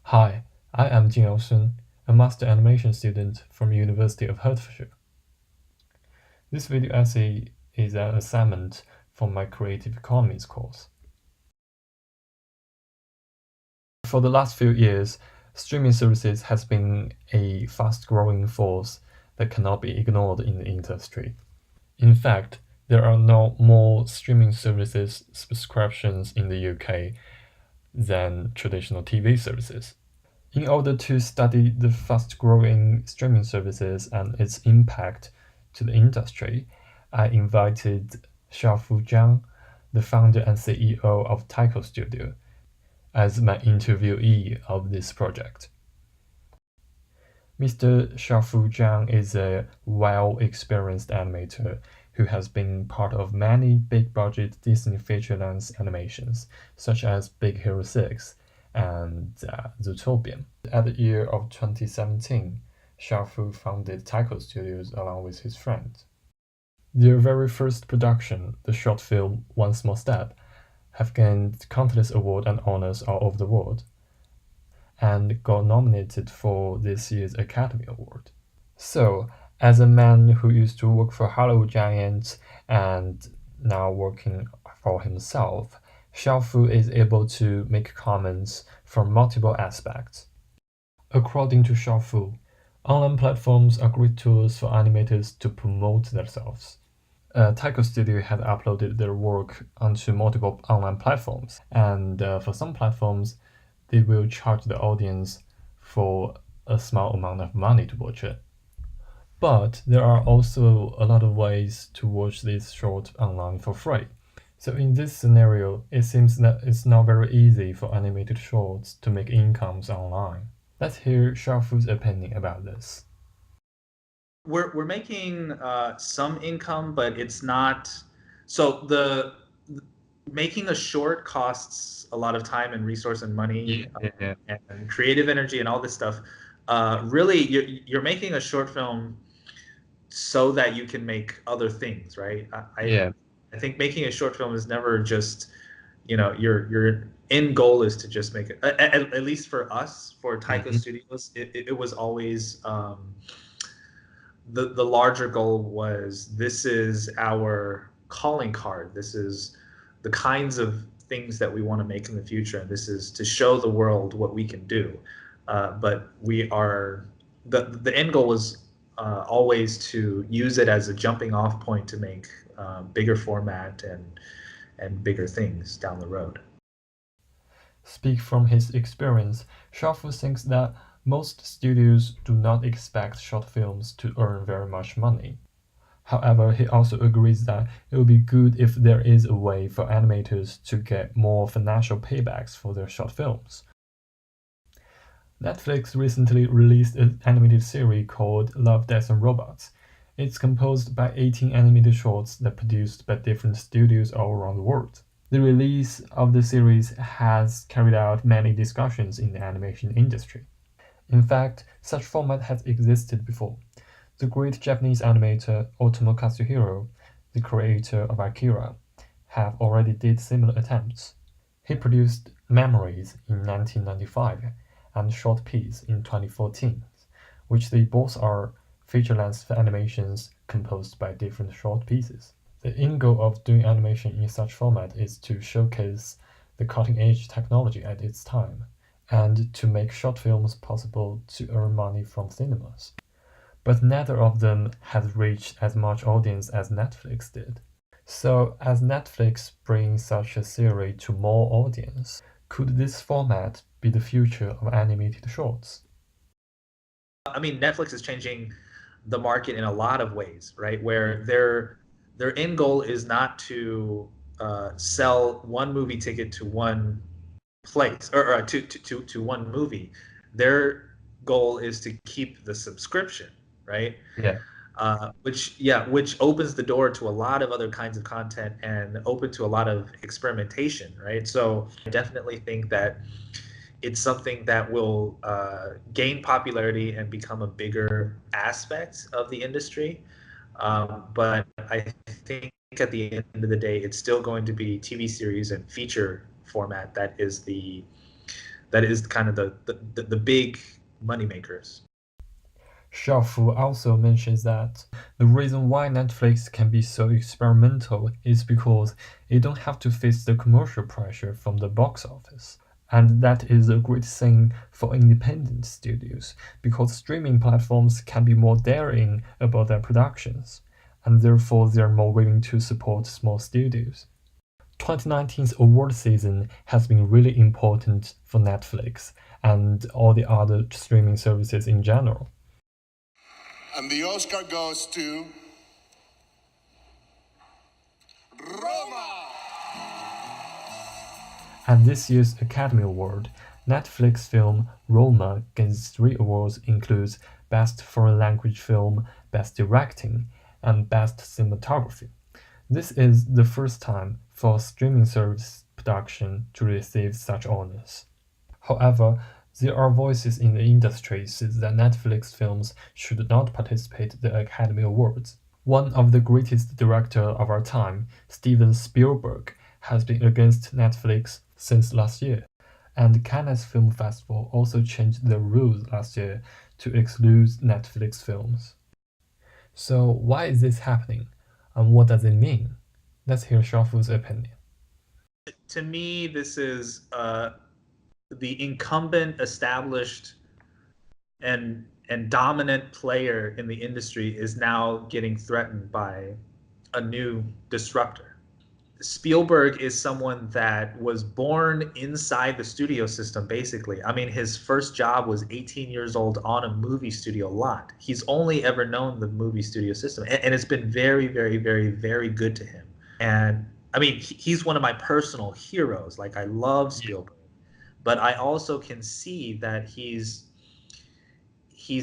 Hi, I am Jing Sun, a master animation student from University of Hertfordshire. This video essay is an assignment for my Creative Economies course. For the last few years, streaming services has been a fast-growing force that cannot be ignored in the industry. In fact, there are now more streaming services subscriptions in the UK than traditional TV services. In order to study the fast-growing streaming services and its impact to the industry, I invited Xiaofu Zhang, the founder and CEO of Taiko Studio, as my interviewee of this project. Mr. Xiaofu Zhang is a well-experienced animator who has been part of many big-budget Disney feature-length animations, such as Big Hero 6 and Zootopia. At the year of 2017, Xiaofu founded Taiko Studios along with his friends. Their very first production, the short film One Small Step, have gained countless awards and honors all over the world, and got nominated for this year's Academy Award. So, as a man who used to work for Hollywood giants and now working for himself, Xiaofu is able to make comments from multiple aspects. According to Xiaofu, online platforms are great tools for animators to promote themselves. Taiko Studio had uploaded their work onto multiple online platforms, and for some platforms, they will charge the audience for a small amount of money to watch it. But there are also a lot of ways to watch these shorts online for free. So in this scenario, it seems that it's not very easy for animated shorts to make incomes online. Let's hear Xiaofu's opinion about this. We're making some income, but it's not. So making a short costs a lot of time and resource and money, Yeah. and creative energy and all this stuff. Really, you're making a short film so that you can make other things, right? Yeah. I think making a short film is never just, your end goal is to just make it. At least for us, for Taiko Mhm. Studios, it was always the larger goal was, this is our calling card. This is the kinds of things that we want to make in the future, and this is to show the world what we can do. But we are the end goal was always to use it as a jumping off point to make bigger format and bigger things down the road. Speak from his experience, Xiaofu thinks that most studios do not expect short films to earn very much money. However, he also agrees that it would be good if there is a way for animators to get more financial paybacks for their short films. Netflix recently released an animated series called Love, Death and Robots. It's composed by 18 animated shorts that produced by different studios all around the world. The release of the series has carried out many discussions in the animation industry. In fact, such format has existed before. The great Japanese animator Otomo Katsuhiro, the creator of Akira, have already did similar attempts. He produced Memories in 1995 and Short Piece in 2014, which they both are feature-length animations composed by different short pieces. The end goal of doing animation in such format is to showcase the cutting-edge technology at its time, and to make short films possible to earn money from cinemas. But neither of them has reached as much audience as Netflix did. So, as Netflix brings such a series to more audience, could this format be the future of animated shorts? I mean, Netflix is changing the market in a lot of ways, right? Where their end goal is not to sell one movie ticket to one place, or to one movie. Their goal is to keep the subscription, right? Yeah. Which opens the door to a lot of other kinds of content and open to a lot of experimentation, right? So I definitely think that it's something that will gain popularity and become a bigger aspect of the industry. But I think at the end of the day, it's still going to be TV series and feature format that is that is kind of the big money makers. Shaofu also mentions that the reason why Netflix can be so experimental is because it don't have to face the commercial pressure from the box office. And that is a great thing for independent studios because streaming platforms can be more daring about their productions, and therefore they are more willing to support small studios. 2019's award season has been really important for Netflix and all the other streaming services in general. And the Oscar goes to Roma. At this year's Academy Award, Netflix film Roma gains 3 awards includes Best Foreign Language Film, Best Directing, and Best Cinematography. This is the first time for a streaming service production to receive such honors. However, there are voices in the industry says that Netflix films should not participate in the Academy Awards. One of the greatest directors of our time, Steven Spielberg, has been against Netflix since last year, and Cannes Film Festival also changed the rules last year to exclude Netflix films. So why is this happening, and what does it mean? Let's hear Shafu's opinion. To me, this is the incumbent, established, and dominant player in the industry is now getting threatened by a new disruptor. Spielberg is someone that was born inside the studio system, basically. I mean, his first job was 18 years old on a movie studio lot. He's only ever known the movie studio system, and it's been very, very, very, very good to him. And I mean, he's one of my personal heroes. Like, I love Spielberg, but I also can see that he's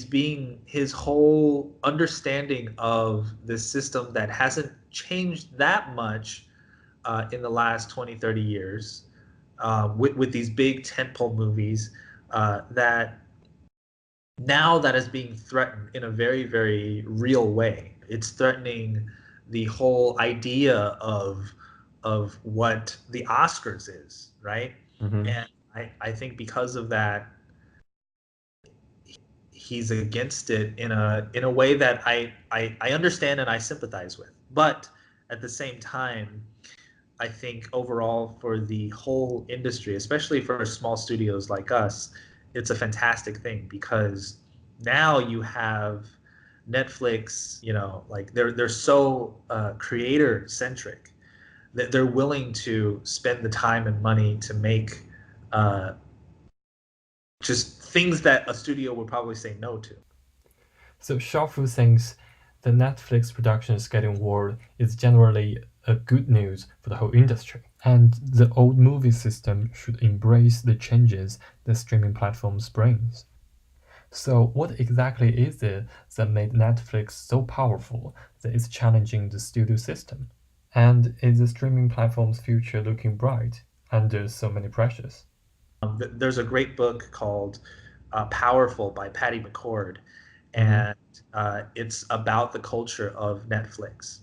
being his whole understanding of the system that hasn't changed that much in the last 20, 30 years with these big tentpole movies that now that is being threatened in a very, very real way. It's threatening the whole idea of what the Oscars is, right? Mm-hmm. And I think because of that, he's against it in a way that I understand and I sympathize with. But at the same time, I think overall for the whole industry, especially for small studios like us, it's a fantastic thing because now you have Netflix, you know, like they're so creator centric that they're willing to spend the time and money to make uh, just things that a studio would probably say no to. So Shaofu thinks the Netflix production getting award is generally a good news for the whole industry, and the old movie system should embrace the changes the streaming platforms brings. So what exactly is it that made Netflix so powerful that it's challenging the studio system? And is the streaming platform's future looking bright under so many pressures? There's a great book called Powerful by Patty McCord, Mm-hmm. and it's about the culture of Netflix,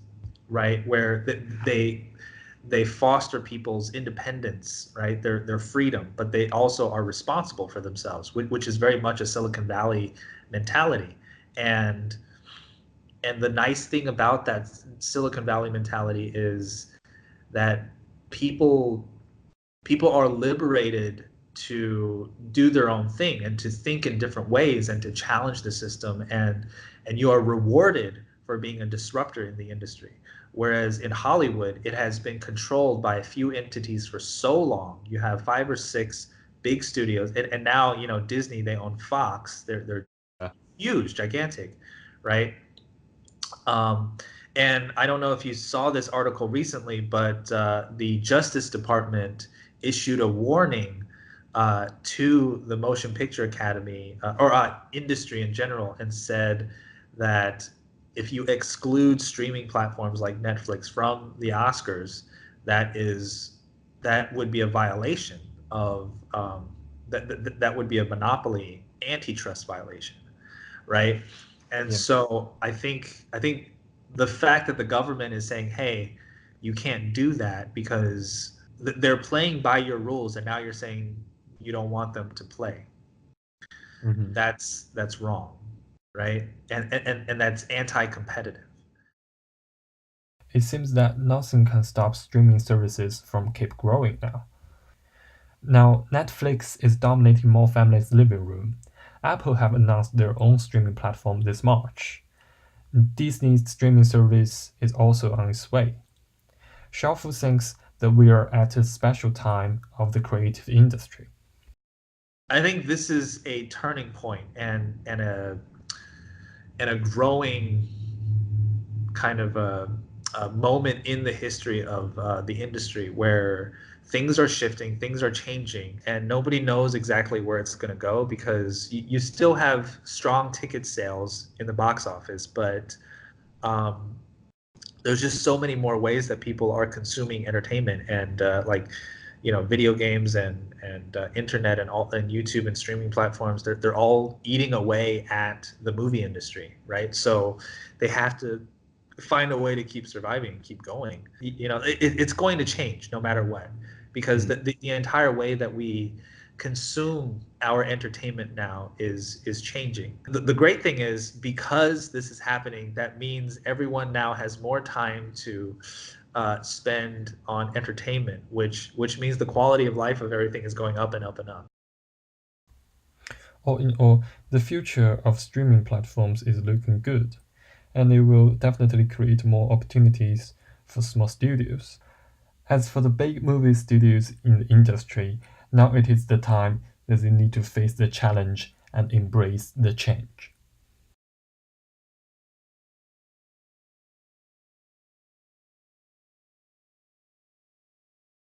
right? Where they foster people's independence, right? Their freedom, but they also are responsible for themselves, which is very much a Silicon Valley mentality. And and the nice thing about that Silicon Valley mentality is that people people are liberated to do their own thing and to think in different ways and to challenge the system, and you are rewarded for being a disruptor in the industry. Whereas in Hollywood, it has been controlled by a few entities for so long. You have 5 or 6 big studios, and now you know Disney. They own Fox. They're Yeah. huge, gigantic, right? Um, and I don't know if you saw this article recently, but the Justice Department issued a warning to the Motion Picture Academy or industry in general and said that if you exclude streaming platforms like Netflix from the Oscars, that would be a violation of that would be a monopoly antitrust violation, right? And Yeah. so I think the fact that the government is saying, "Hey, you can't do that because they're playing by your rules," and now you're saying you don't want them to play. Mhm. That's wrong, right? And that's anti-competitive. It seems that nothing can stop streaming services from keep growing now. Now, Netflix is dominating more families' living room. Apple have announced their own streaming platform this March. Disney's streaming service is also on its way. Xiaofu thinks that we are at a special time of the creative industry. I think this is a turning point and a growing kind of a moment in the history of the industry where things are shifting, things are changing, and nobody knows exactly where it's going to go because you still have strong ticket sales in the box office, but um, there's just so many more ways that people are consuming entertainment and like video games and internet and all and YouTube and streaming platforms. They're all eating away at the movie industry, right? So they have to find a way to keep surviving and keep going. It's going to change no matter what, because Mm. the entire way that we consume our entertainment now is changing. The great thing is because this is happening, that means everyone now has more time to spend on entertainment, which means the quality of life of everything is going up and up and up. All in all, the future of streaming platforms is looking good, and it will definitely create more opportunities for small studios. As for the big movie studios in the industry, now it is the time that they need to face the challenge and embrace the change.